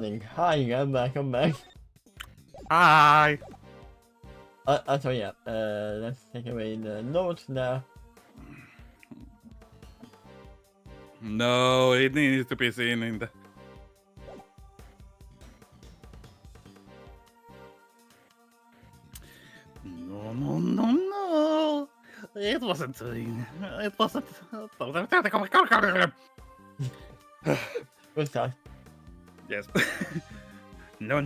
Hi, I'm back. Hi. So yeah, let's take away the notes now. No, it needs to be seen in the... No. It wasn't... It wasn't... Good start. Yes. No.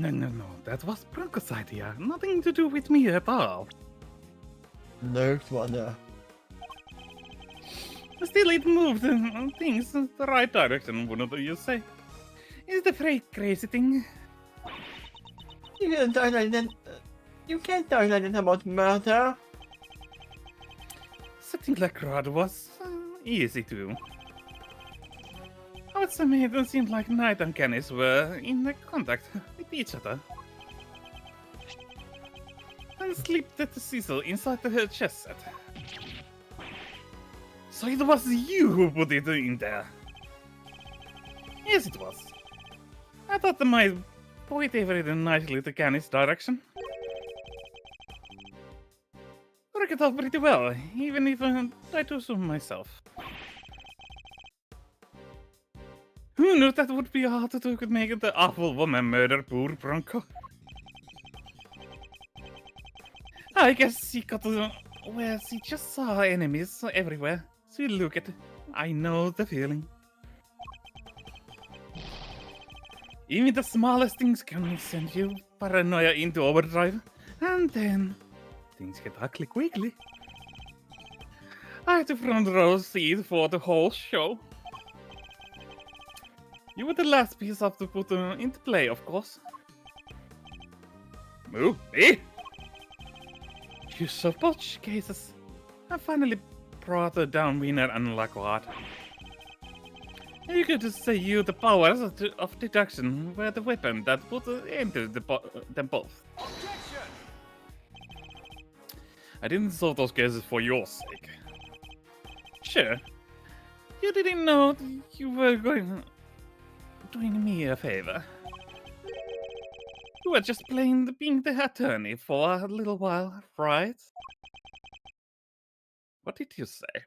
That was Bronco's idea. Nothing to do with me at all. Next one. Still, it moved things in the right direction, wouldn't you say? Is the freight crazy thing? You can't talk like that. You can't talk like that about murder. Something like Rod was easy to. How it made it seem like Knight and Canis were in contact with each other. And slipped the Cecil inside the chest set. So it was you who put it in there. Yes, it was. I thought they might point everything nicely to Canis' direction. Worked it out pretty well, even if I tried to assume myself. Who knew that would be hard to could make the awful woman murder poor Bronco? I guess she got to where she just saw enemies everywhere. So look at it. I know the feeling. Even the smallest things can send you paranoia into overdrive. And then things get ugly quickly. I had the front row seat for the whole show. You were the last piece up to put into play, of course. Moo, me? You so much cases. I finally brought the down winner and Lacquard. You could just say you the powers of deduction were the weapon that put into them both. Objection! I didn't solve those cases for your sake. Sure. You didn't know you were doing me a favor. You were just being the attorney for a little while, right? What did you say?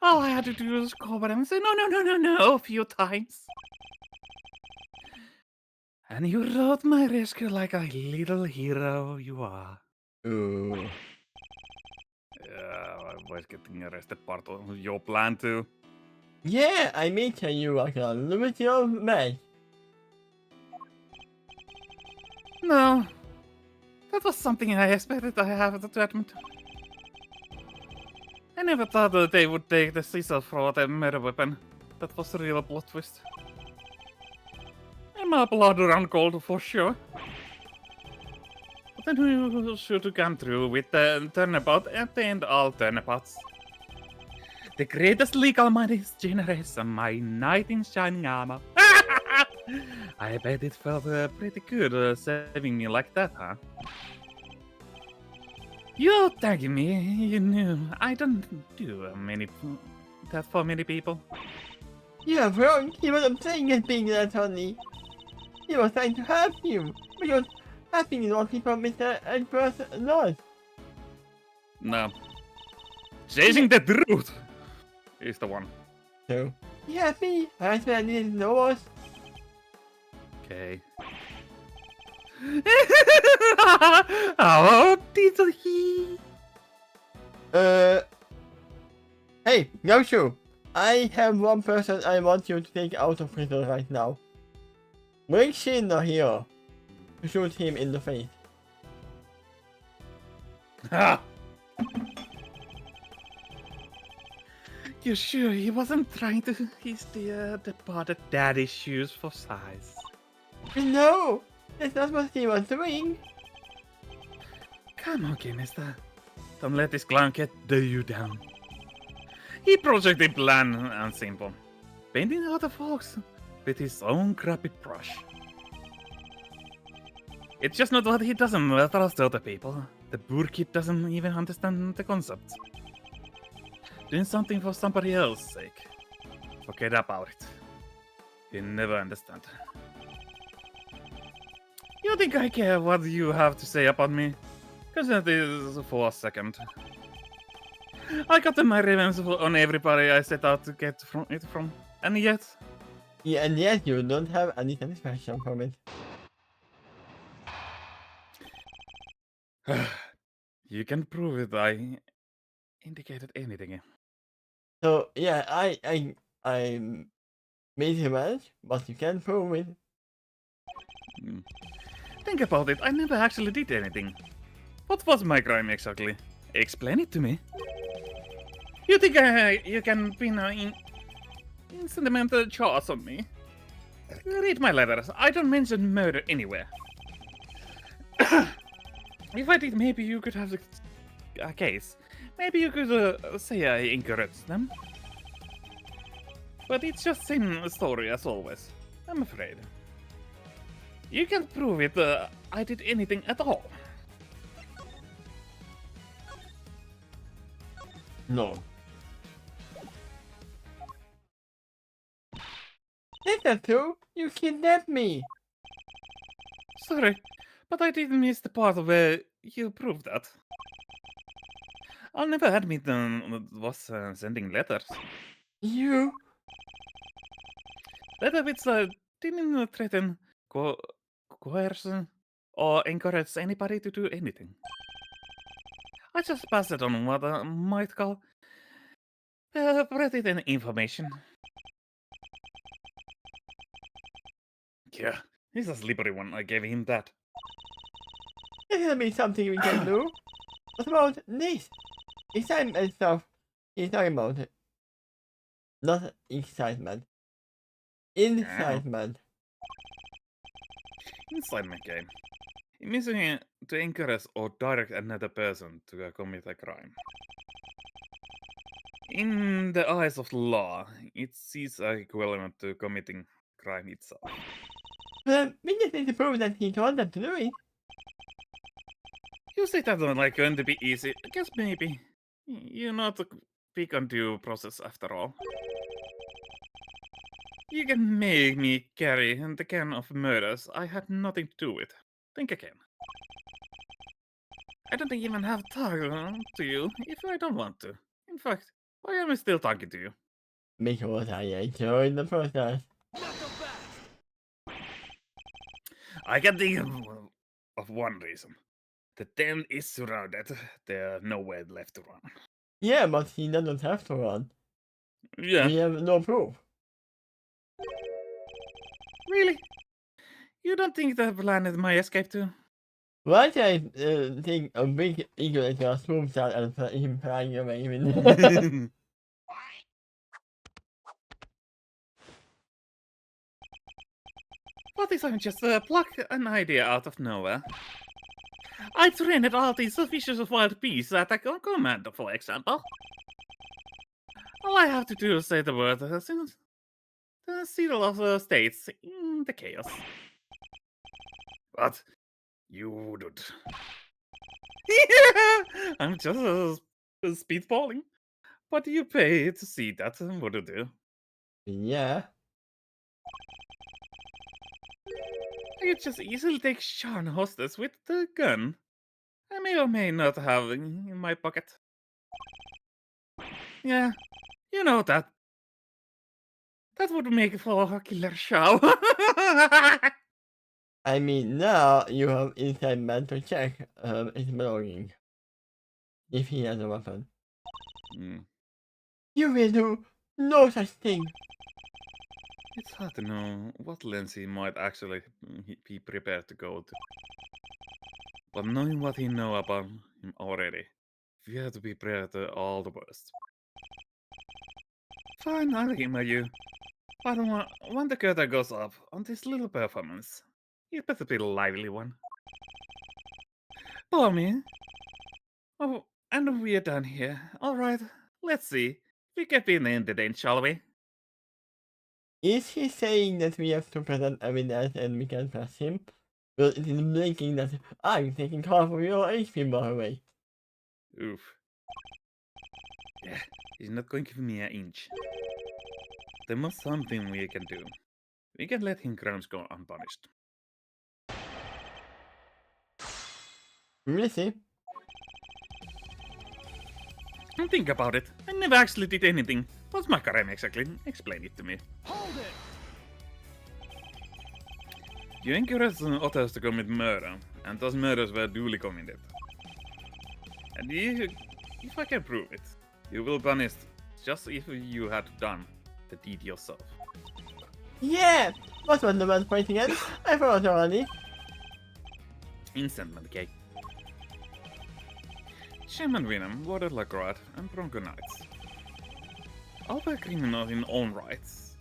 All I had to do was call back and say no a few times. And you rode my rescue like a little hero you are. Ooh. Yeah, I was getting arrested part of your plan too. Yeah, I may tell you like a little man. No. That was something I expected I have to admit. I never thought that they would take the Cecil for the murder weapon. That was a real plot twist. And my blood ran cold for sure. But then who should have come through with the turnabout at the end all turnabouts? The greatest legal minds generation, my knight in shining armor. I bet it felt pretty good saving me like that, huh? You're tagging me, you knew. I don't do that for many people. Yeah, bro, he wasn't saying as being an attorney. He was trying to help you, because helping is what people Mr. Edward's loss. No. Chasing the truth is the one. So, yeah, me, I said this loss. Okay. How did he? Hey, Yoshu, I have one person I want you to take out of prison right now. Bring Shinra here to shoot him in the face. Ha! You sure he wasn't trying to use the departed daddy's shoes for size? No, that's not what he was doing. Come on, mister. Don't let this clown get you down. He projected bland and simple, painting other folks with his own crappy brush. It's just not what he doesn't trust other people. The poor kid doesn't even understand the concept. Doing something for somebody else's sake. Forget about it. They never understand. You think I care what you have to say about me? Consider this for a second. I got my revenge on everybody I set out to get from it from, and yet Yeah, and yet you don't have any satisfaction from it. you can prove it. I indicated anything. So yeah, I made him mad, but you can't prove it. Hmm. Think about it. I never actually did anything. What was my crime exactly? Explain it to me. You think you can pin in sentimental charge on me? Read my letters. I don't mention murder anywhere. If I did, maybe you could have a case. Maybe you could say I encouraged them. But it's just same story as always. I'm afraid. You can't prove it. I did anything at all. No. Is that true? You kidnapped me. Sorry, but I did miss the part where you proved that. I'll never admit was sending letters. You. Letter which didn't threaten, co- coerce, or encourage anybody to do anything. I just passed it on what I might call pretty information. Yeah, he's a slippery one. I gave him that. This will be something we can do. What about this? Excitement stuff. He's talking about it. Not excitement. Incitement. Inside my game. It means to encourage or direct another person to commit a crime. In the eyes of the law, it is equivalent to committing crime itself. Well, we just need to prove that he told them to do it. You say that like going to be easy. I guess maybe. You're not a big on due process after all. You can make me carry the can of murders I had nothing to do with. Think again. I don't even have to talk to you if I don't want to. In fact, why am I still talking to you? Because I enjoyed the process. I can think of one reason. The den is surrounded. There's nowhere left to run. Yeah, but he doesn't have to run. Yeah, We have no proof. really? You don't think the planet my escape to? Why do I think a big eagle just swoops out and him flying away with What if I just pluck an idea out of nowhere? I trained all these vicious wild beasts at a commando, for example. All I have to do is say the word, since the seal of states in the chaos. But you wouldn't. I'm just speedballing. But you pay to see that, what to do. Yeah. I could just easily take Sean hostage with the gun. I may or may not have in my pocket. Yeah, you know that. That would make for a killer show. I mean, now you have inside man to check his belongings. If he has a weapon. Hmm. You will do no such thing. It's hard to know what lens he might actually be prepared to go to. But knowing what he know about him already, we have to be prepared to all the worst. Fine, I'll humor you. But when the curtain goes up on this little performance, it better be a lively one. Follow me. Oh, and we're done here. Alright, let's see. We can be entertained, shall we? Is he saying that we have to present evidence and we can trust him? Well, it is blinking that I'm taking half of your HP bar away. Oof. Yeah, he's not going to give me an inch. There must something we can do. We can let his crimes go unpunished. We'll see. Think about it. I never actually did anything. What's my crime exactly? Explain it to me. Hold it! You encouraged others to commit murder, and those murders were duly committed. And if I can prove it, you will be punished just if you had done the deed yourself. Yeah! What was the one point again? I forgot already. Enchantment cake. Shaman Venom, Water Lacroix, and Bronco Knights. All were criminals in own rights,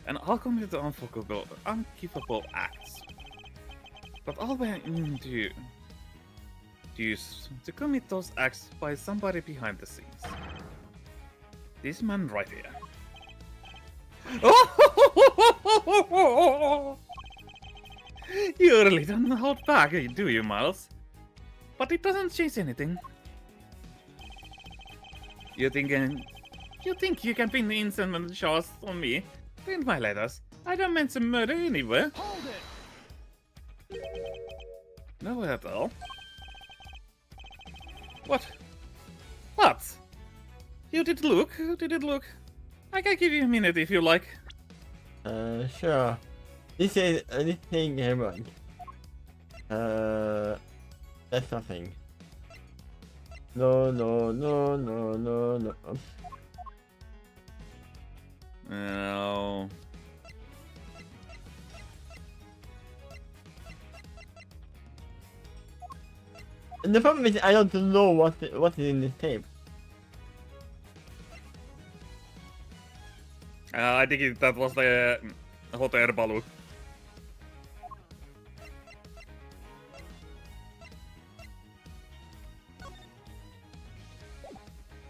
and all committed unforgivable acts. But all were induced to commit those acts by somebody behind the scenes. This man right here. You really don't hold back, do you, Miles? But it doesn't change anything. You think you can pin the incident charge on me? Read my letters. I don't mention murder anywhere. Hold it! Nowhere at all. What? What? You did look? Did it look? I can give you a minute if you like. Sure. This is anything wrong. That's nothing. No. No. And the problem is I don't know what is in this tape. I think that was the hot air balloon.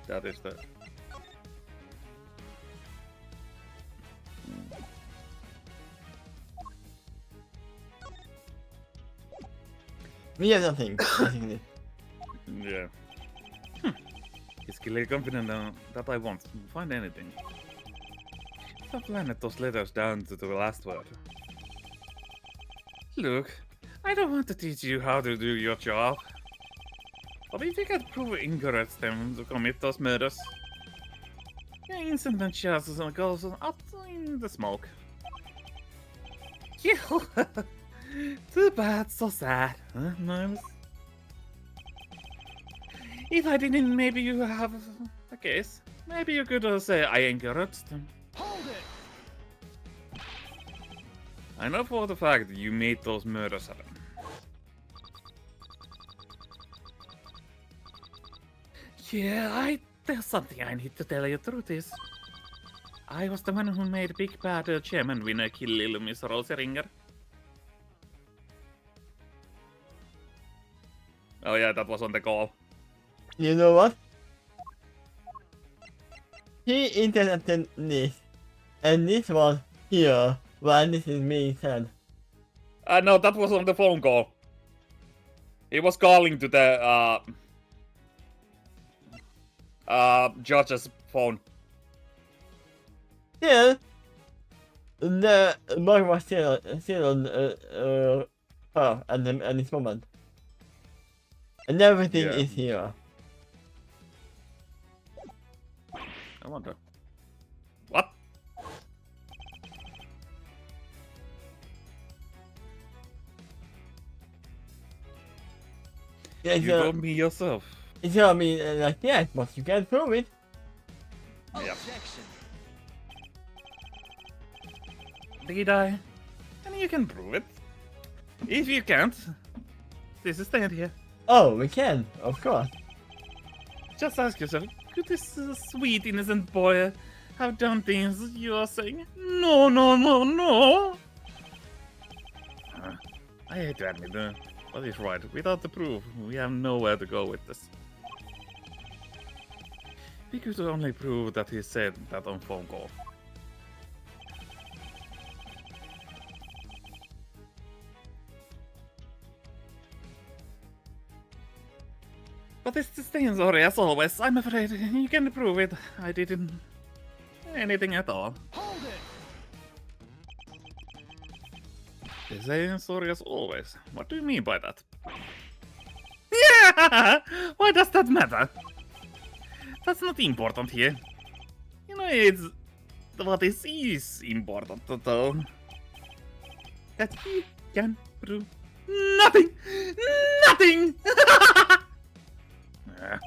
That is the... We have nothing, basically. Yeah. He's clearly confident that I won't find anything. Stop planet those letters down to the last word. Look, I don't want to teach you how to do your job. But if you can prove encourage them to commit those murders, your instant chances goes up in the smoke. Too bad, so sad, huh, Miles? If I didn't, maybe you have a case. Maybe you could say I encouraged them. Hold it! I know for the fact that you made those murders happen. Yeah, there's something I need to tell you. Truth is, I was the one who made Big Bad Chairman winner kill little Miss Roseringer. Oh yeah, that was on the call. You know what? He interrupted this, and this was here while this is being said. No, that was on the phone call. He was calling to the judge's phone. Still, the bug was still on her at this moment. And everything Yeah. is here. I wonder. What? Yeah, You told me yourself. it's gonna be like, yes, but you can't prove it. Yep. Objection! Did I? And you can prove it. If you can't, this is stand here. Oh, we can, of course. Just ask yourself, could this sweet innocent boy have done things you are saying? No. I hate to admit that, but he's right. Without the proof, we have nowhere to go with this. We could only prove that he said that on phone call. But it's the same story as always. I'm afraid you can prove it. I didn't anything at all. Hold They say sorry as always. What do you mean by that? Yeah! Why does that matter? That's not important here. You know, it's what is important though. That he can prove nothing! Nothing! Yeah.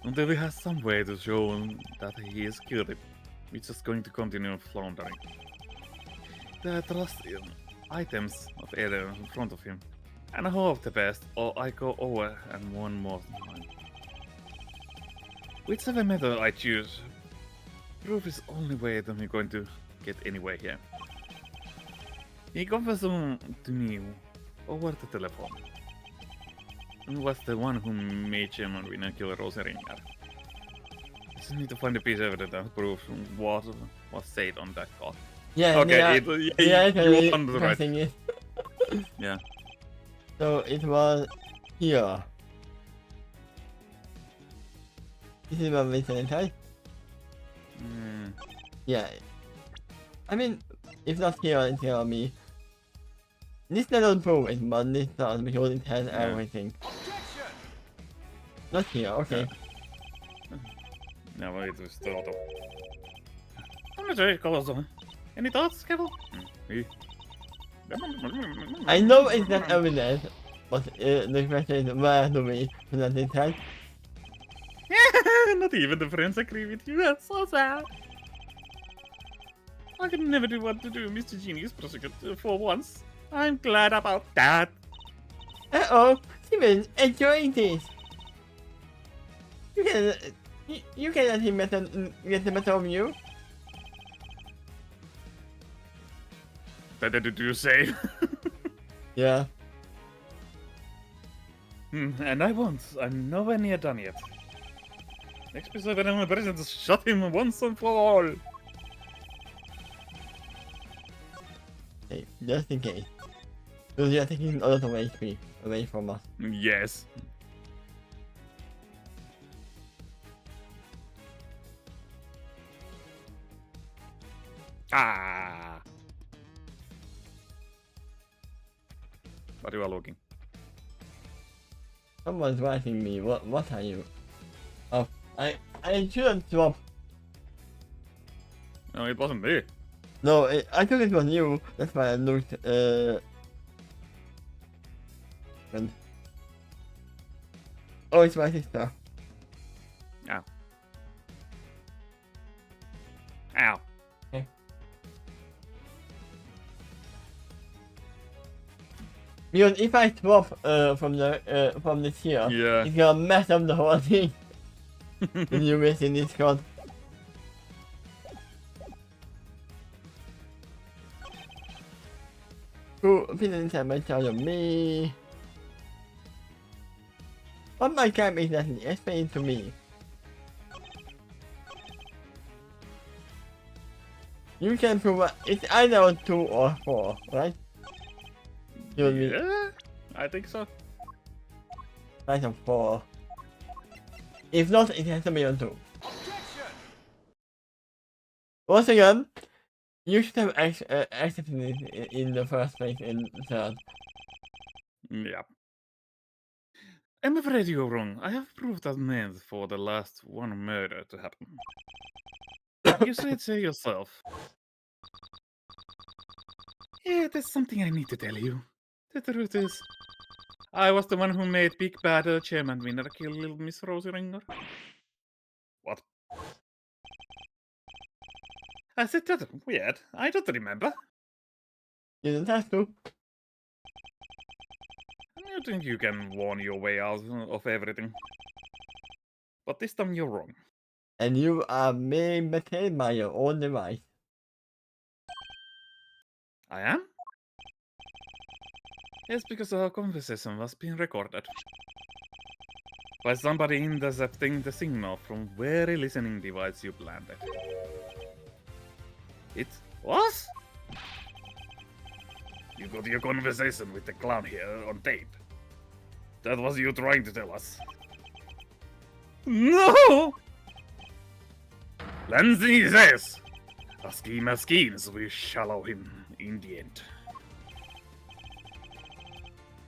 Until we have some way to show him that he is guilty, we're just going to continue floundering. The trust in items of either in front of him, and I hope the best, or I go over and one more time. Whichever method I choose, proof is the only way that we're going to get anywhere here. He confessed to me over the telephone. And was the one who made Chairman Winner kill Rosie Ringer. I just need to find a piece of evidence that proves what was said on that call. Yeah, Okay, you won the right. pressing it. Yeah. So it was here. This is what we said, right? Mm, Yeah. I mean, if not here, it's here on me. This doesn't prove it, but this does because it has everything. Objection! Not here, okay. no, wait, it's still up. I'm not very close on. Any thoughts, Kevin? I know it's not evidence, but the question is where do we present it, right? Not even the friends agree with you. That's so sad. I can never do what to do, Mr. Genius Prosecutor, for once. I'm glad about that. Uh-oh, Steven, enjoying this. You can let him get the better of you. That did you say? Yeah. And I won't. I'm nowhere near done yet. Next episode, I'm present to shut him once and for all. Okay, just in case. Because you're taking a lot of HP away from us. Yes. Ah. What you are looking? Someone's writing me. What are you? Oh, I shouldn't drop. No, it wasn't me. No, I thought it was you. That's why I looked. And oh, it's my sister. Ow. Ow. Because if I drop from this here, Yeah. it's gonna mess up the whole thing. When you miss in this code. Who didn't have my child of me? What my camp is exactly? Explain to me. You can prove it's either 2 or 4, right? Yeah, I think so. Right on 4. If not, it has to be on 2. Objection! Once again, you should have accepted it in the first place in third. Yeah. I'm afraid you're wrong. I have proof that meant for the last one murder to happen. You said so yourself. Yeah, there's something I need to tell you. The truth is, I was the one who made Big Bad Chairman Winner kill little Miss Rosie Ringer. What? I said that weird. I don't remember. You don't have to. You think you can warn your way out of everything. But this time you're wrong. And you are being betrayed by your own device. I am? Yes, because our conversation was being recorded. By somebody intercepting the signal from very listening device you planted. It was? You got your conversation with the clown here on tape. That was you trying to tell us. No! Lansing says, a schemer schemes will shallow him in the end.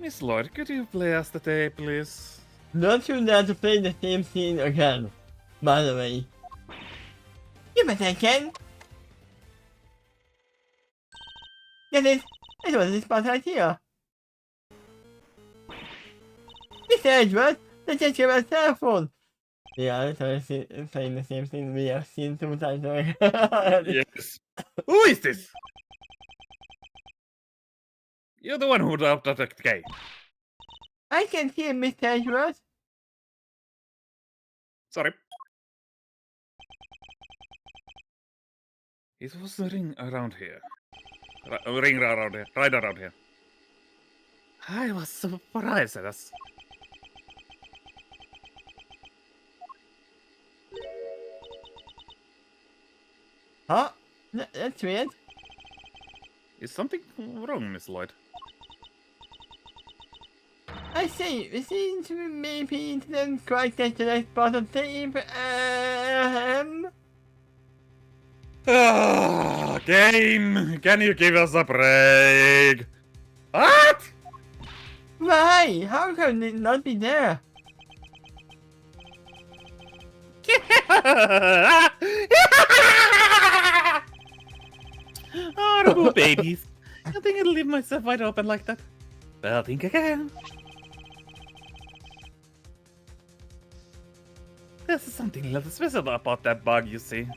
Miss Lloyd, could you play us the tape, please? Don't you dare to play the same scene again, by the way. You bet I can. Get it? It was this spot right here. Mr. Edward, let's just give us a cell phone. Yeah, so saying the same thing we have seen 2 times already. Yes. Who is this? You're the one who dropped the game. I can hear Mr. Edward. Sorry. It was a ring around here. A ring around here. Right around here. I was surprised at us. Huh? That's weird. Is something wrong, Miss Lloyd? I see, it seems to maybe didn't quite get to that part of the Game! Can you give us a break? What? Why? How can it not be there? Oh, the poor babies. I think I'll leave myself wide open like that. Well, think again. There's something a little special about that bug, you see.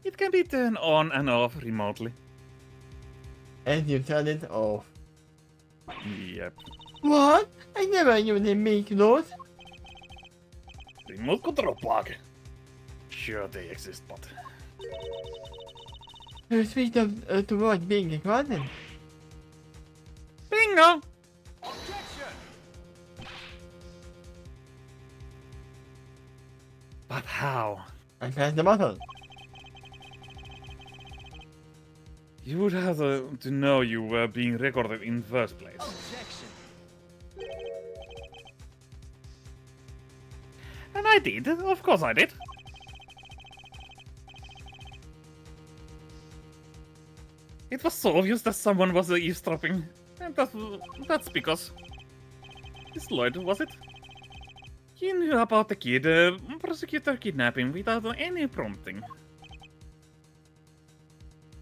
It can be turned on and off remotely. And you turn it off. Yep. What? I never knew they make those. Remote control bug. Sure they exist, but... The sweet of towards being a garden. Bingo! Objection! But how? I press the button. You would have to know you were being recorded in the first place. Objection! And I did, of course I did. It was so obvious that someone was eavesdropping. And that's because... Miss Lloyd, was it? He knew about the kid, prosecutor kidnapping without any prompting.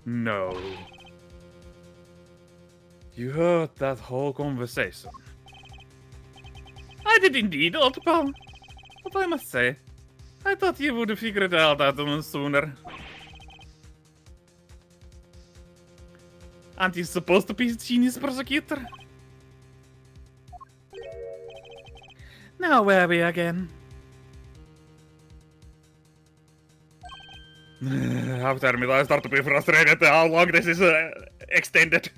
No. You heard that whole conversation. I did indeed, old pal. But I must say, I thought you would figure it out sooner. Aren't you supposed to be a genius prosecutor? Now where are we again? After me, I start to be frustrated how long this is extended.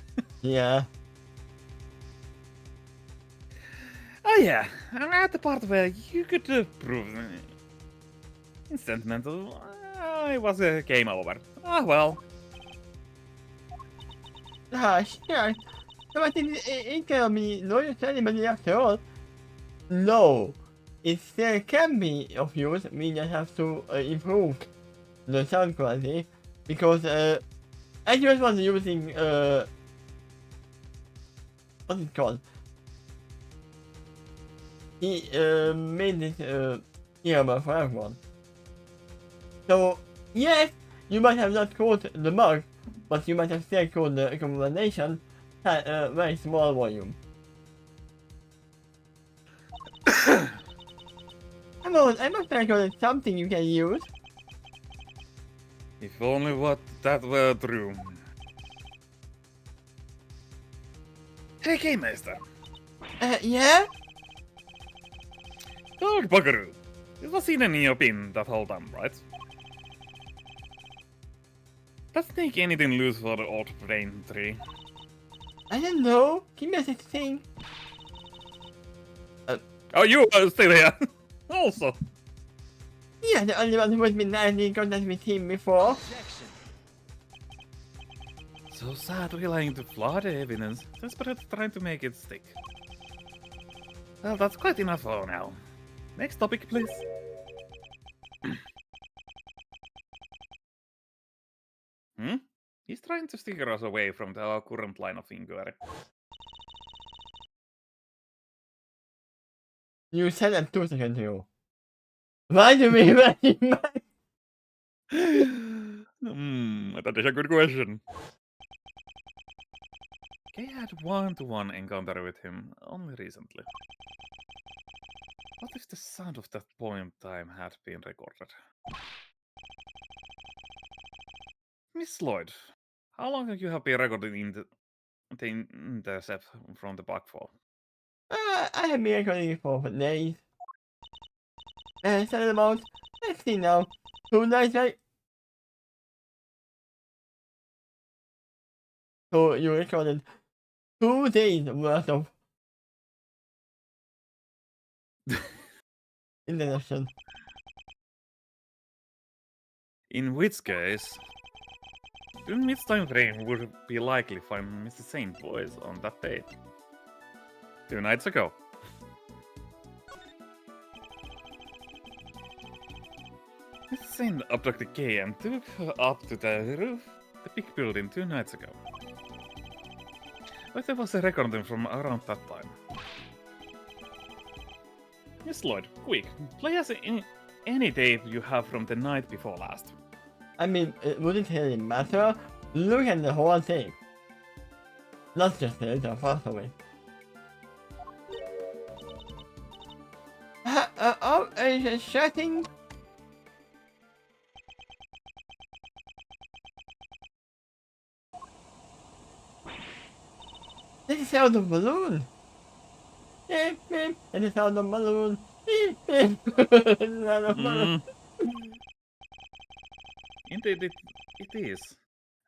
Yeah. Oh yeah, I'm at the part where you could prove instant mental. It was a game over. Ah well. Ah, sure. But it can be no use to anybody after all. No. It still can be of use, we just have to improve the sound quality. Because I just was using what's it called? He made this earbuds for everyone. So yes, you might have not caught the bug, but you might have still caught the combination at a very small volume. I'm not trying to it's something you can use. If only what that were true. Hey, Game Master. Yeah? Dog Buckaroo. It was in your pin that whole time, right? Does Snake anything loose for the old brain tree? I don't know. Give me a thing. Oh, you are still here. Also. You're the only one who has been in contact with him before. Objection! So sad relying to flawed evidence, desperate trying to make it stick. Well, that's quite enough for now. Next topic, please. Hmm? He's trying to steer us away from our current line of inquiry. You said that 2 seconds ago. Why do we really match? That is a good question. Kay had one-to-one encounter with him only recently. What if the sound of that poem time had been recorded? Miss Lloyd, how long have you been recording the intercept from the backfall? I have been recording for days. And said about, let's see now, 2 nights, right? So you recorded 2 days worth of interception. In which case, during which time frame would it be likely to find Mr. Saint voice on that day? 2 nights ago. Mr. Saint abducted Kay and took her up to the roof the big building 2 nights ago. But there was a recording from around that time. Miss Lloyd, quick, play us any day you have from the night before last. I mean, it wouldn't really matter. Look at the whole thing. Not just the little fast away. Oh, it's shutting. This is how the balloon. Beep, beep. And it's how the balloon. Beep, beep. This is how the balloon. Indeed, it is.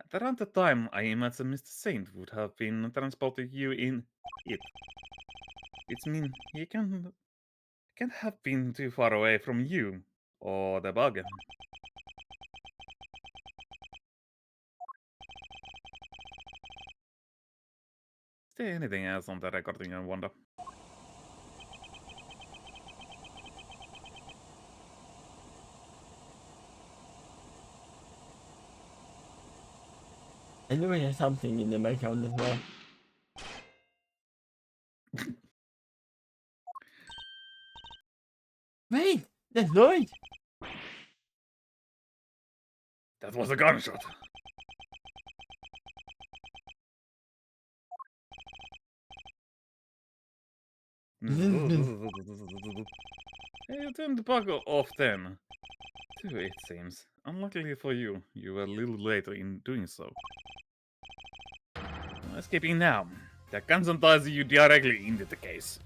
At around the time, I imagine Mr. Saint would have been transporting you in it. Which means he can't have been too far away from you or the bug. Is there anything else on the recording, I wonder? I knew there's something in the background as well. Wait, that's Lloyd. That was a gunshot. Hey, turn the bug off then. 2, it seems. Unluckily for you, you were a little later in doing so. Escaping now. That consults you directly into the case.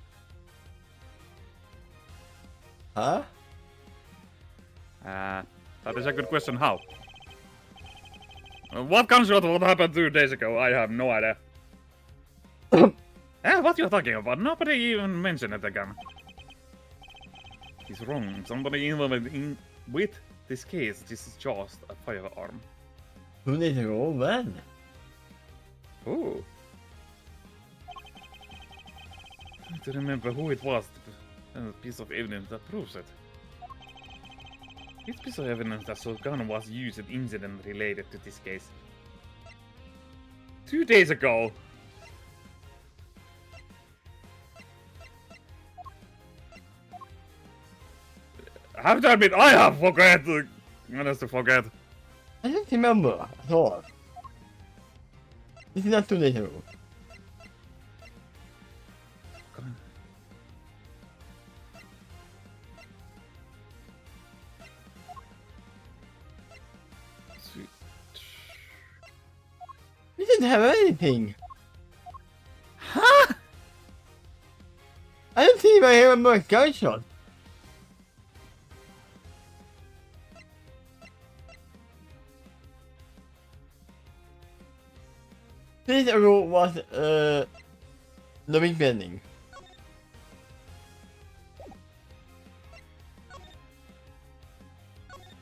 Huh? That is a good question. How? What gunshot? What happened 2 days ago? I have no idea. What you're talking about? Nobody even mentioned it again. He's wrong. Somebody involved with this case. This is just a firearm. 2 days ago, when? Ooh. I have to remember who it was. The piece of evidence that proves it. This piece of evidence that the gun was used in incident related to this case. 2 days ago. I have to admit, I have forgot. Honest to forget. I don't remember at all. This is not 2 days ago. Sweet. We didn't have anything. Huh? I don't think I remember a gunshot. This ago was the big building.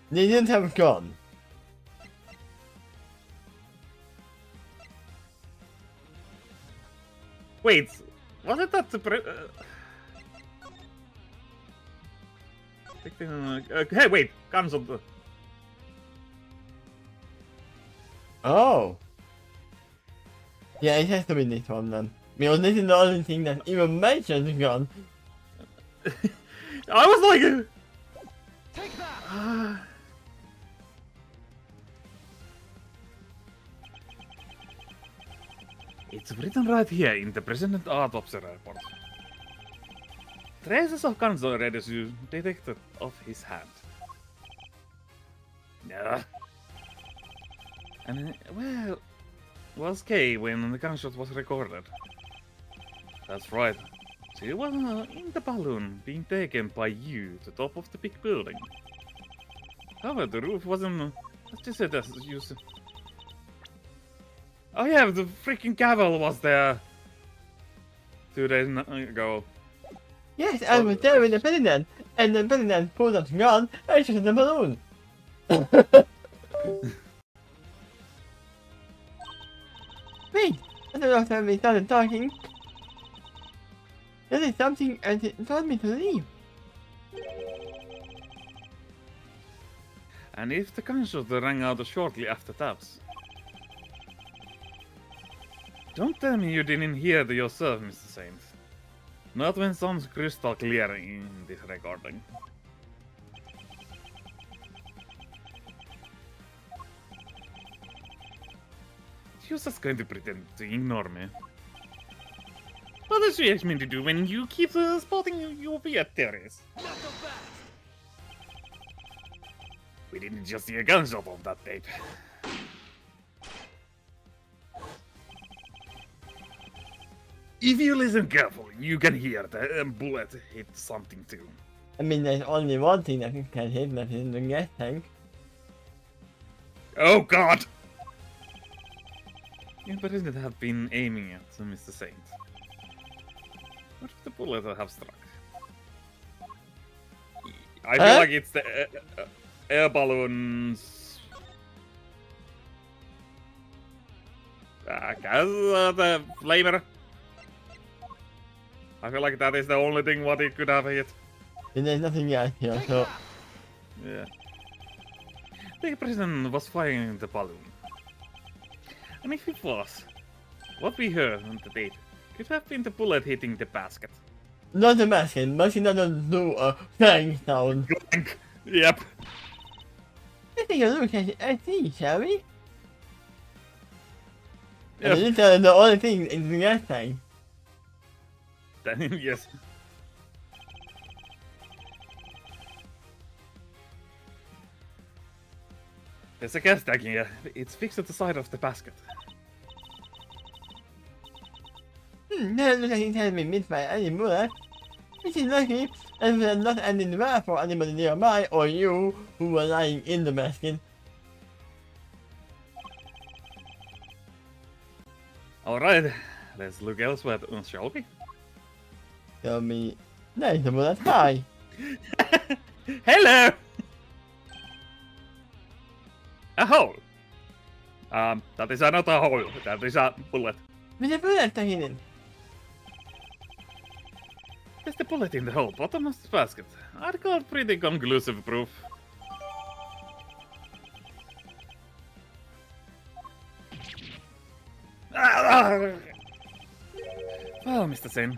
They didn't have a gun. Wait, was it that the hey, wait, cancelled. Oh. Yeah, it has to be this one then. Because this is the only thing that even mentions a gun. I was like... Take that! It's written right here in the President Autopsy report. Traces of cancer residue detected of his hand. Yeah. And well, was Kay when the gunshot was recorded? That's right. She was in the balloon being taken by you to the top of the big building. However, the roof wasn't adjusted as used. Oh yeah, the freaking gavel was there 2 days ago. Yes, I was there with the president, and the president pulled out the gun and shot the balloon. Wait, I don't know if we started talking. There is something and it told me to leave. And if the gunshot rang out shortly after that. Don't tell me you didn't hear it yourself, Mr. Saint. Not when sounds crystal clear in this recording. You're just going to pretend to ignore me. What does she expect me to do when you keep spotting your weird theories? Not so fast! We didn't just see a gunshot on that tape. If you listen carefully, you can hear the bullet hit something too. I mean, there's only one thing that can hit that is the gas tank. Oh god! You president have been aiming at Mr. Saint. What if the bullet have struck? I feel like it's the air balloons. The flamer. I feel like that is the only thing what it could have hit. And there's nothing else here, Take so... that! Yeah. The president was firing the balloon. And if it was, what we heard on the tape could have been the bullet hitting the basket. Not the basket, basket doesn't do a bang sound. Clank! Yep. Let's take a look at it, see, shall we? Yep. And this is the only thing in the gas tank. Then, yes. There's a gas tank here. It's fixed at the side of the basket. That looks like it has been missed by any bullet. Which is lucky, and we're not ending the wrath for anybody nearby or you who were lying in the basket. Alright, let's look elsewhere, shall we? Tell me, there is a bullet high. Hello! A hole! That is not a hole, that is a bullet. With a bullet in it. There's the bullet in the hole, bottom of the basket. I'd call it pretty conclusive proof. Well, Mr. Sen,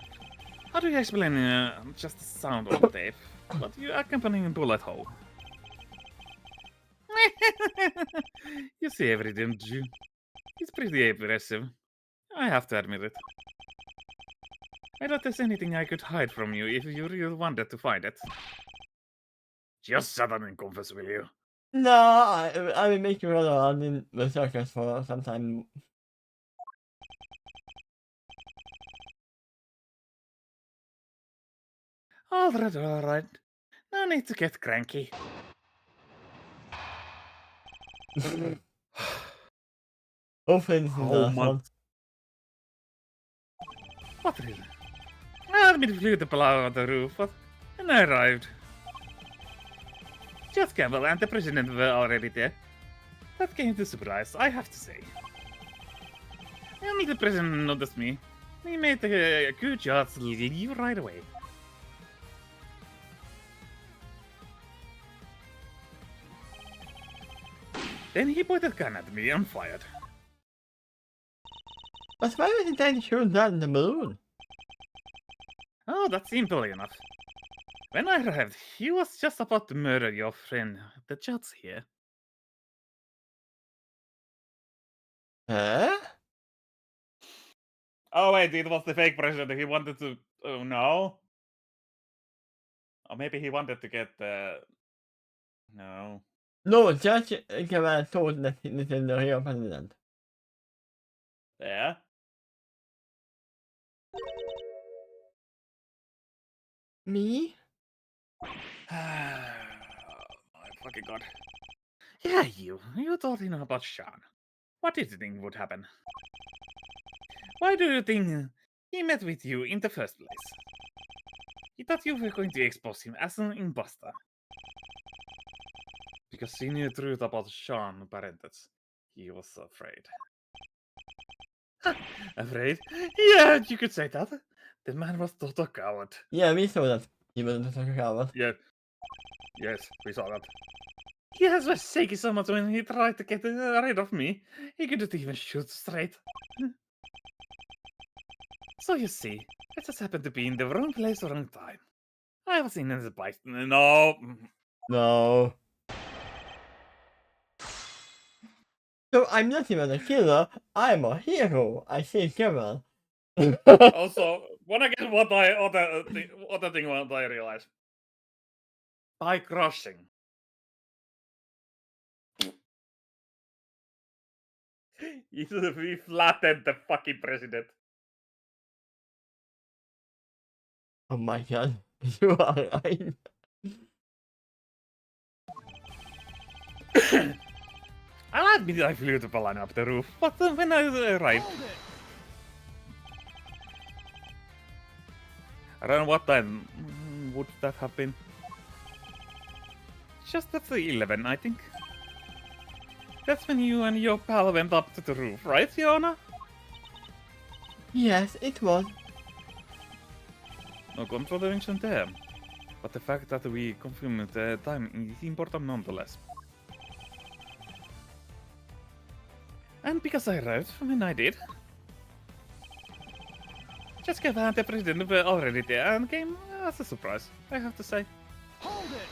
how do you explain just the sound on the tape, but you accompanying bullet hole? You see everything, don't you? It's pretty impressive. I have to admit it. I doubt there's anything I could hide from you if you really wanted to find it. Just shut up and confess, will you? No, I will make you run around in the circus for some time. Alright. No need to get cranky. Hopefully this is the Oh last my- one. What really? I've been flew the below the roof, and I arrived. Just Campbell and the president were already there. That came to surprise, I have to say. And the president noticed me. He made a good job to leave right away. Then he pointed a gun at me and fired. But why was he trying to shoot down the balloon? Oh, that's simple enough. When I arrived, he was just about to murder your friend, the judge here. Huh? Oh wait, it was the fake president. He wanted to. Oh no. Or maybe he wanted to get the. No. No, Judge Guevara told that this is the real president. Yeah. Me? My fucking god. Yeah, you. You told him about Sean. What did you think would happen? Why do you think he met with you in the first place? He thought you were going to expose him as an imposter. Because he knew the truth about Sean Parentis. He was afraid. Afraid? Yeah, you could say that. The man was total coward. Yeah, we saw that he was a coward. Yeah. Yes, we saw that. He has was shaky so much when he tried to get rid of me. He couldn't even shoot straight. So you see, I just happened to be in the wrong place, wrong time. I was in the bike. No. No. So I'm not even a killer, I'm a hero. I say Kevin. Also, when I get what I other thing what I realize. By crushing. We flattened the fucking president. Oh my god, you are right. I'll admit I flew the balloon up the roof, but when I arrived, Hold it. around what time would that have been? Just after 11, I think. That's when you and your pal went up to the roof, right, Fiona? Yes, it was. No contradiction there. But the fact that we confirmed the time is important nonetheless. And because I arrived when I did, Jessica and the president were already there and came as a surprise, I have to say. Hold it.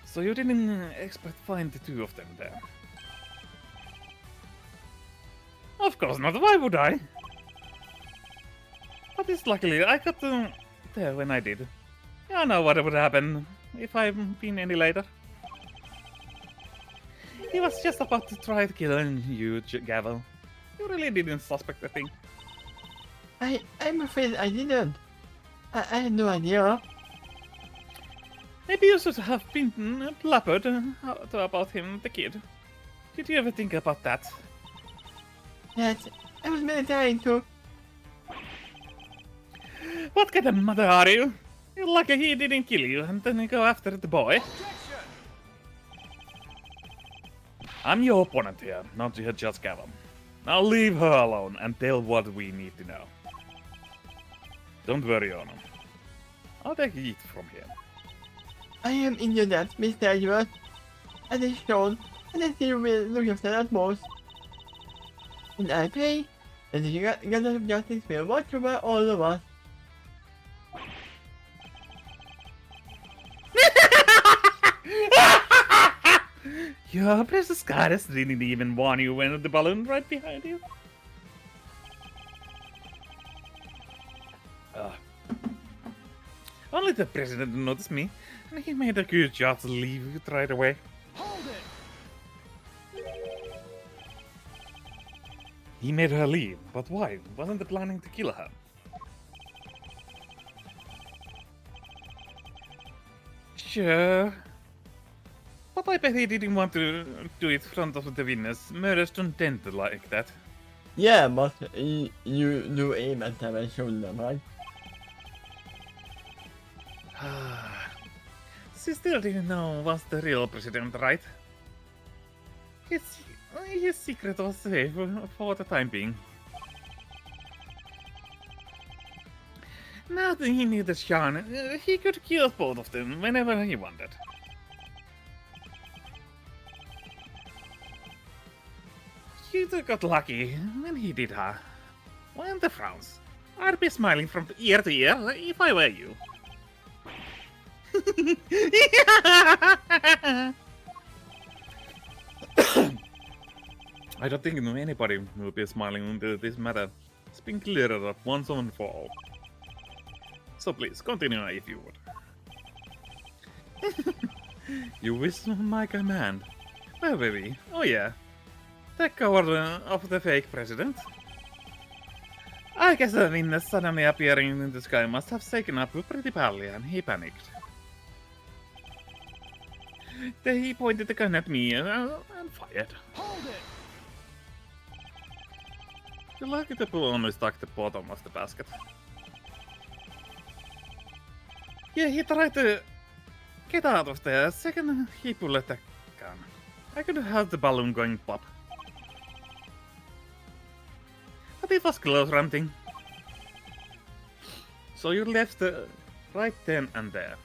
So you didn't expect to find the two of them there? Of course not, why would I? But it's luckily I got there when I did. You know what would happen if I'd been any later. He was just about to try to kill you, Gavel. You really didn't suspect a thing. I'm afraid I didn't. I had no idea. Maybe you should have been blabbered about him, the kid. Did you ever think about that? Yes, I was really trying to. What kind of mother are you? You're lucky he didn't kill you and then go after the boy. Objection. I'm your opponent here, not your Judge Gavel. Now leave her alone and tell what we need to know. Don't worry, Ono. I'll take it from here. I am in your debt, Mr. Edward. As is shown, and I still will look after that most. And I pray that the God of Justice will watch over all of us. Your precious goddess didn't even warn you when the balloon right behind you. Only the president noticed me, and he made a good job to leave you right away. Hold it. He made her leave, but why? Wasn't he planning to kill her? Sure. But I bet he didn't want to do it in front of the witness. Murders don't tend to like that. Yeah, but you do aim at them and show them, right? She still didn't know was the real president, right? His secret was safe for the time being. Now that he knew the Sean, he could kill both of them whenever he wanted. You got lucky when he did her. And the frowns. I'd be smiling from ear to ear if I were you. I don't think anybody will be smiling into this matter. It's been cleared up once and for all. So please, continue if you would. You wish my command. Well, baby. Oh yeah. The coward of the fake president. I guess the wind suddenly appearing in the sky must have shaken up pretty badly and he panicked. Then he pointed the gun at me and fired. Hold it! You're lucky the bullet only stuck the bottom of the basket. Yeah, he tried to get out of there. Second, he pulled the gun. I could have heard the balloon going pop. But it was close ranting. So you left right then and there.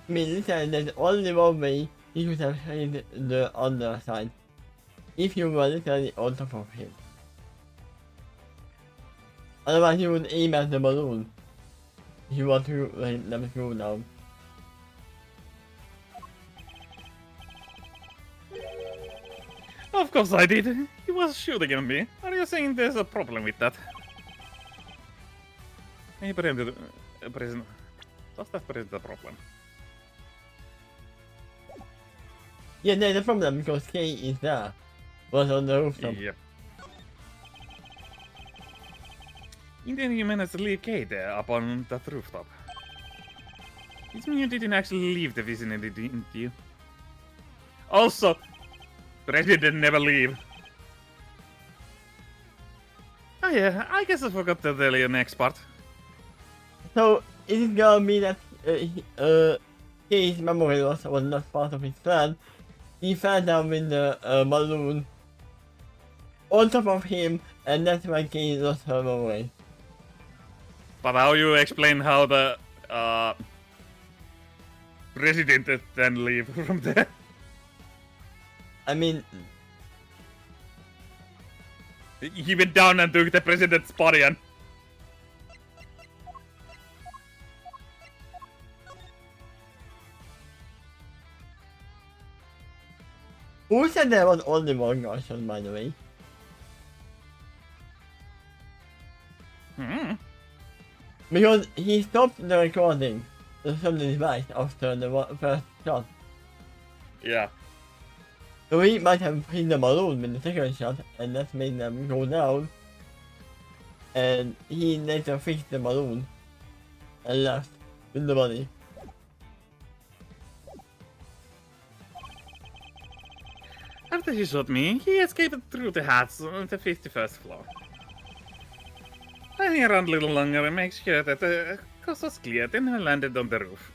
I mean, listen, there's only one way he could have hit the other side. If you were literally on top of him. Otherwise, you would aim at the balloon. If you want to let them go down. Of course I did. He was shooting at me. Are you saying there's a problem with that? Hey, President. Does that present a problem? Yeah, there's a problem because Kay is there. Was on the rooftop. Yep. And then you managed to leave Kay there up on that rooftop. It means you didn't actually leave the vicinity, didn't you? Also, President never leave. Oh yeah, I guess I forgot to tell you next part. So, is it gonna be that Kay's memory loss was not part of his plan? He fell down with the balloon on top of him, and that's why Kay lost her memory. But how you explain how the President then leave from there? I mean, He went down and took the President's body and... who said there was only one Garson, by the way? Because he stopped the recording from the device after the first shot. Yeah. So he might have hit the balloon with the second shot, and that made them go down. And he later fixed the balloon and left with the body. After he shot me, he escaped through the hatch on the 51st floor. Then he ran a little longer and made sure that the coast was clear, then he landed on the roof.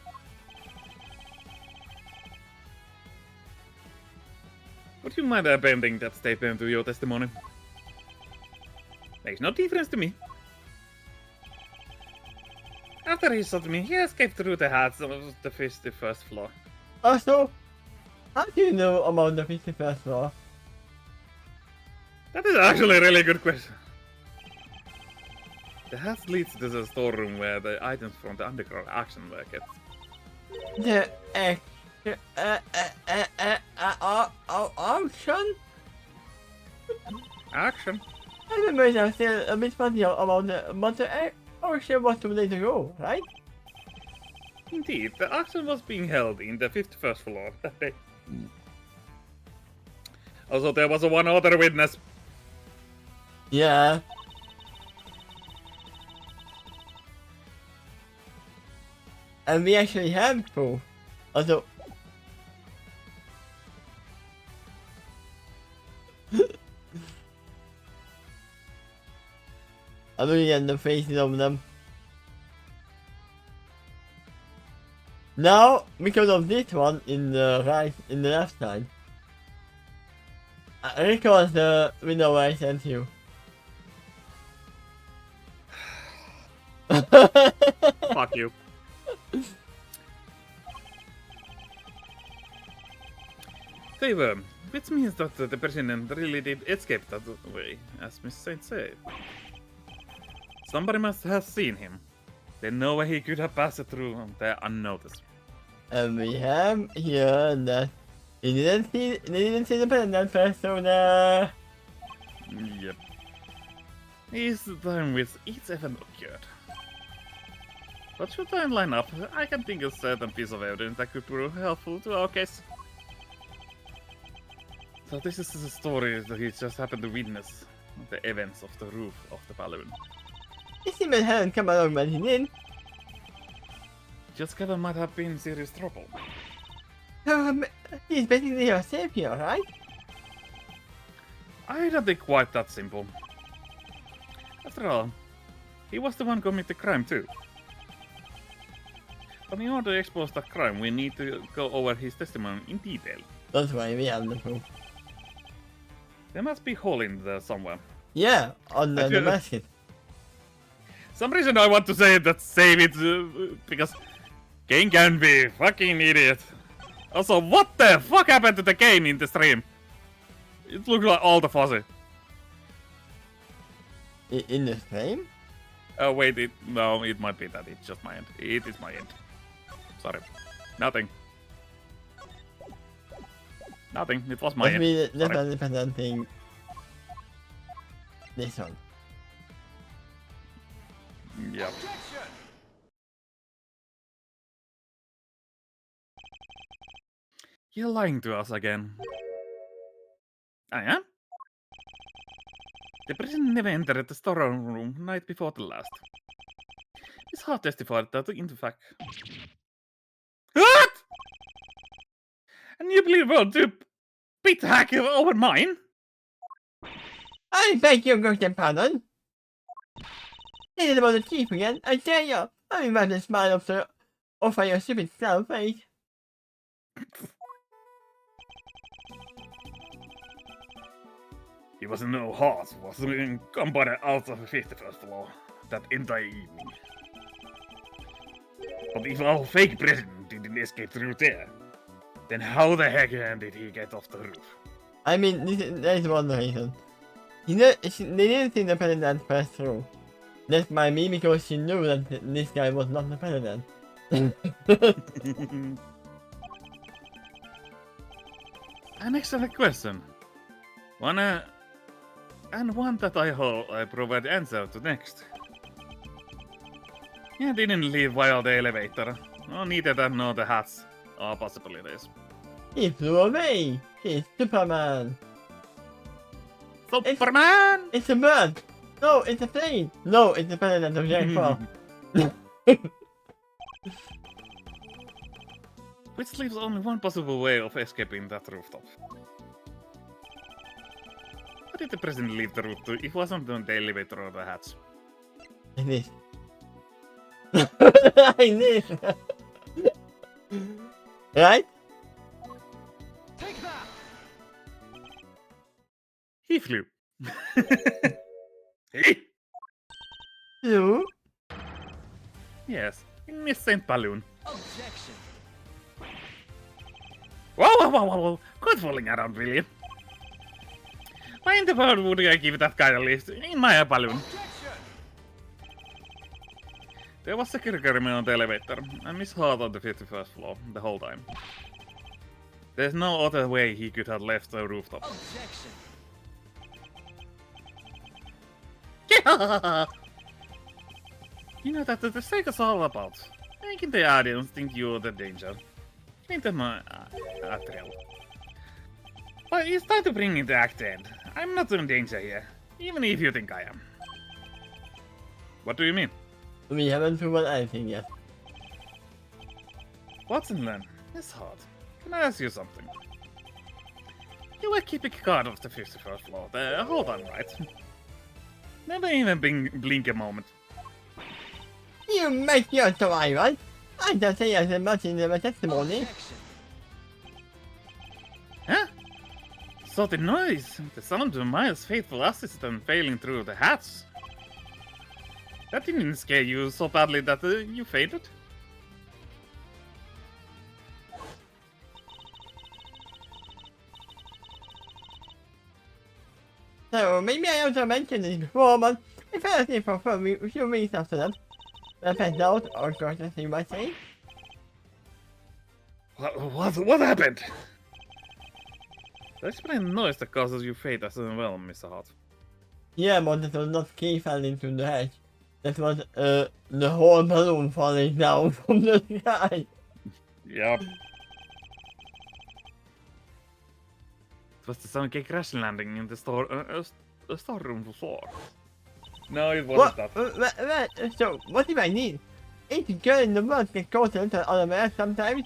Would you mind appending that statement to your testimony? Makes no difference to me. After he shot me, he escaped through the hatch on the 51st floor. Also, how do you know about the 51st floor? That is actually a really good question. The hatch leads to the storeroom where the items from the underground action were kept. The auction? Action? I remember I'm still a bit funny about the but the auction was 2 days ago, right? Indeed, the auction was being held in the 51st floor that day. Also, there was one other witness. Yeah. And we actually have proof. Also, I'm looking at the faces of them. Now, because of this one in the right, in the left side, I record the window I sent you. Fuck you. Favor, which means that the president really did escape that way, as Miss Saint said. Somebody must have seen him. There's no way he could have passed through there unnoticed. And we have here that they didn't see the pendant persona. Yep. Is the time with each event occurred. But should I line up, I can think of certain piece of evidence that could prove helpful to our case. So this is the story that he just happened to witness the events of the roof of the balloon. It seemed that hadn't come along when he did. Just Kevin might have been in serious trouble. He's basically your savior, right? I don't think quite that simple. After all, he was the one committing the crime too. But in order to expose that crime, we need to go over his testimony in detail. That's why we have the proof. There must be a hole in there somewhere. Yeah, on the feel- basket. Some reason I want to say that save it because Kane can be fucking idiot. Also, what the fuck happened to the game in the stream? It looked like all the fuzzy. In the frame? Oh wait, no, it might be that. It's just my end. It is my end. Sorry. Nothing. Nothing. It was my Must end. be the Sorry. independent thing. This one. Yeah. Objection! You're lying to us again. I am? The president never entered the storeroom night before the last. Miss Hart testified that in fact. What? And you believe well to beat the hack over mine? I beg your good pardon. It is about the chief again. I tell you, I mean, the smile of your stupid self face. He was no horse, was somebody out of the 51st floor that entire evening. But if our fake president didn't escape through there, then how the heck did he get off the roof? I mean, there is one reason. They didn't see the president pass through. That's by me because she knew that this guy was not the president. An excellent question. One that I hope I provide answer to next. Yeah, didn't leave via the elevator. No, neither than no the hats or possibilities. He flew away. He's Superman. Superman! It's a bird. No, it's a plane. No, it's the president of Jack Paul. Which leaves only one possible way of escaping that rooftop. How did the president leave the roof to if it wasn't on the elevator or the hats? Like this. Like this. Right? Take that! He flew. He? Flew? Yes, in Miss Saint Balloon. Objection! Whoa. Quit falling around, will you? Why in the world would I give that guy a lift in my balloon? Objection! There was security guard on the elevator, and Miss Hart on the 51st floor the whole time. There's no other way he could have left the rooftop. Objection! You know that the sake is all about making the audience think you're the danger. Ain't them a thrill. But it's time to bring in the act end. I'm not in danger here, even if you think I am. What do you mean? We haven't proven anything yet. Watson then, it's hard. Can I ask you something? You were keeping guard of the 51st floor the whole time, right? Never even blink a moment. You make your story, right? I don't say as much in the testimony. Objection! Huh? So the noise, the sound of Miles' faithful assistant failing through the hatch. That didn't scare you so badly that you fainted? So maybe I also mentioned this before, but If anything for a few weeks after that, I found out or got to see my say. What happened? Explain the noise that causes you fate as well, Mr. Hart. Yeah, but it was not key fell into the hedge. That was the whole balloon falling down from the sky. Yep. It was the Sonic crash landing in the storeroom floor. No, it wasn't that. So, what do I need? Each girl in the world gets closer to other man sometimes.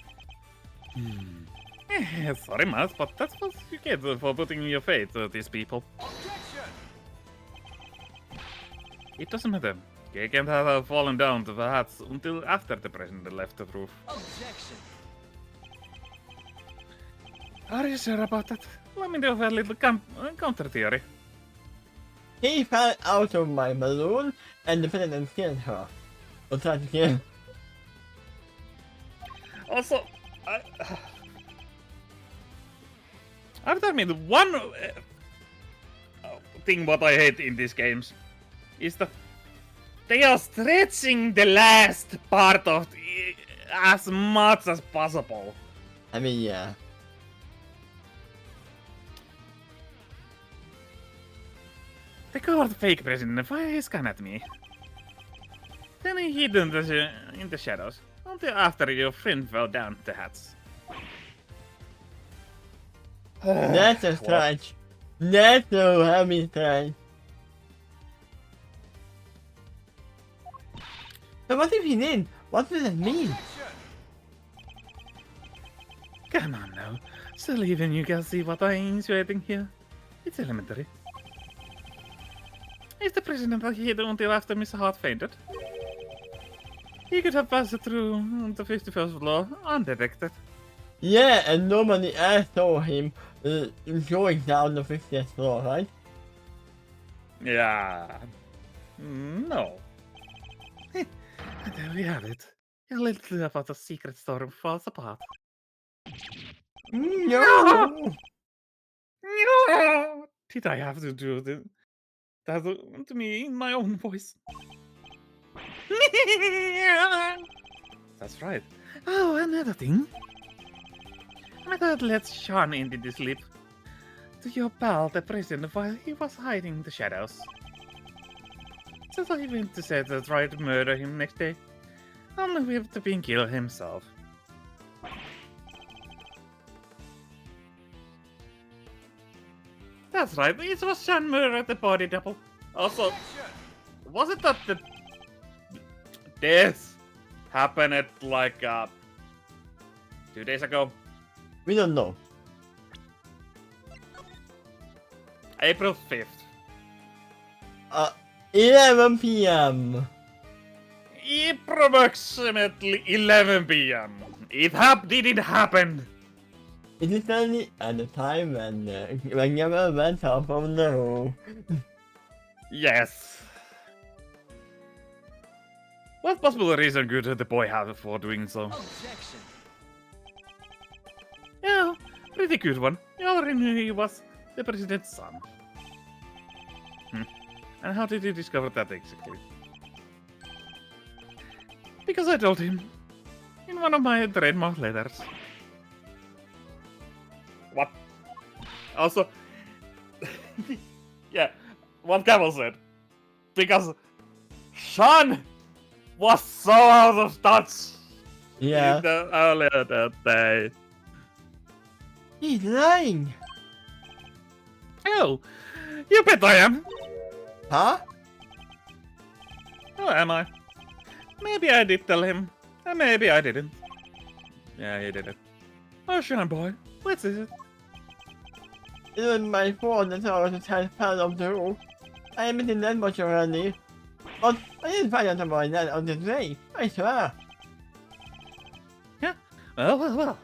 Sorry, Matt, but that's what you get for putting your faith to these people. Objection! It doesn't matter. They can't have fallen down to the hats until after the president left the roof. Objection! Are you sure about that? Let me do a little counter theory. He fell out of my balloon and the president killed her. Or tried to kill. Also, after me, the one thing what I hate in these games is that they are stretching the last part of as much as possible. I mean, yeah. The coward fake president is scan at me. Then he hid in the shadows until after your friend fell down the hats. That's a stretch. That's a heavy stretch. So what if he did? What does that mean? Objection! Come on now. Still even you can see what I'm insinuating here. It's elementary. Is the president hid until after Mr. Hart fainted? He could have passed through the 51st floor undetected. Yeah, and nobody else saw him going down the 50th floor, right? Yeah. No. And there we have it. A little about the secret story falls apart. No! No! Did I have to do that to me in my own voice? That's right. Oh, another thing. I thought let's Sean into the sleep to your pal, the president, while he was hiding in the shadows. So he went to say to try to murder him next day, only with the being killed himself. That's right, it was Sean murdered the body double. Also, was it that the death happened at like 2 days ago? We don't know. April 5th. 11 p.m. Approximately 11 p.m. Didn't happen. It is only at the time when you went off from the roof. Yes. What possible reason could the boy have for doing so? Objection! Yeah, pretty good one. You already knew he was the president's son. And how did you discover that exactly? Because I told him in one of my trademark letters. What? Also, yeah, what Camel said. Because Sean was so out of touch Yeah. earlier that day. He's lying. Oh, you bet I am. Huh? Oh, am I? Maybe I did tell him, and maybe I didn't. Yeah, he did it. Oh, Sean boy, what is it? It was my fault that I was part of the roof. I admitted that much already. But I didn't find out about that on the day. I swear. Yeah, well.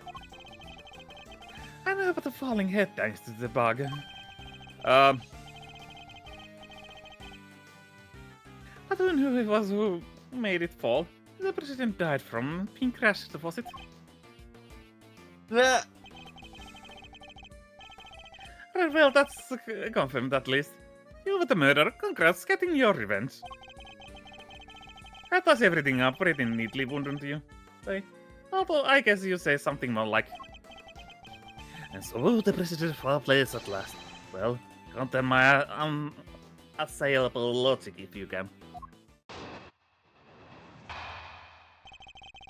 I know about the falling head thanks to the bargain. I don't know who it was who made it fall. The president died from being crashed, was it? The Well, that's confirmed at least. You were the murderer. Congrats, getting your revenge. That ties everything up pretty neatly, wouldn't you say? Although I guess you say something more like, and so the president of our place at last. Well, counter my unassailable logic if you can.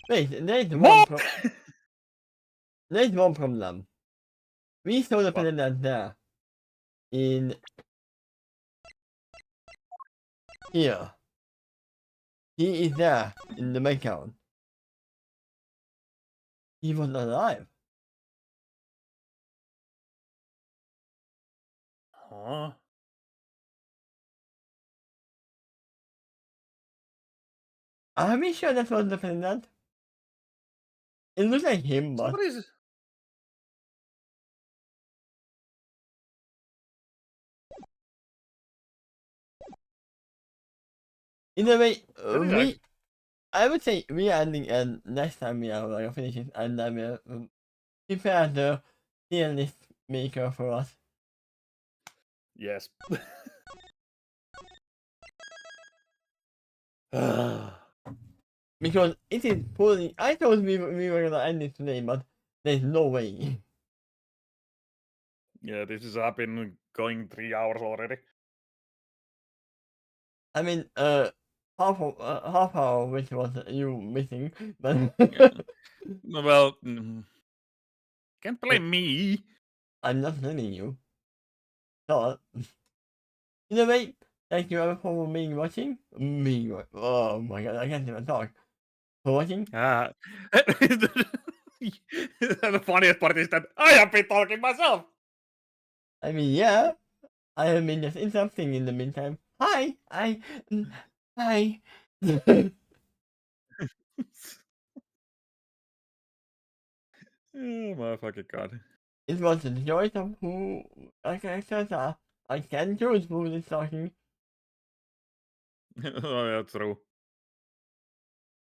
Wait, What? there's one problem. We saw the What? president there. In here. He is there in the background. He was alive. Huh? Are we sure that was the president? It looks like him, but Somebody's. either way, Somebody's I would say we are ending, and next time we are like finishing, and then we'll prepare the tier list maker for us. Yes. Because it is fully. I thought we were gonna end it today, but there's no way. Yeah, this has been going 3 hours already. I mean, half hour which was you missing, but Well, can't blame me. I'm not blaming you. So, either way, thank you everyone for being watching. Oh my god, I can't even talk. For watching. The funniest part is that I have been talking myself. I mean, yeah, I have been just interrupting in the meantime. Hi, hi. Oh my fucking god. It was the choice of who our characters are. I can choose who is talking. Oh, yeah, true.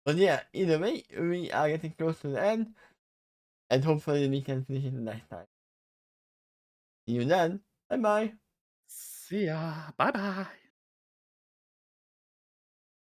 But yeah, either way, we are getting close to the end. And hopefully we can finish it next time. See you then. Bye bye. See ya. Bye bye.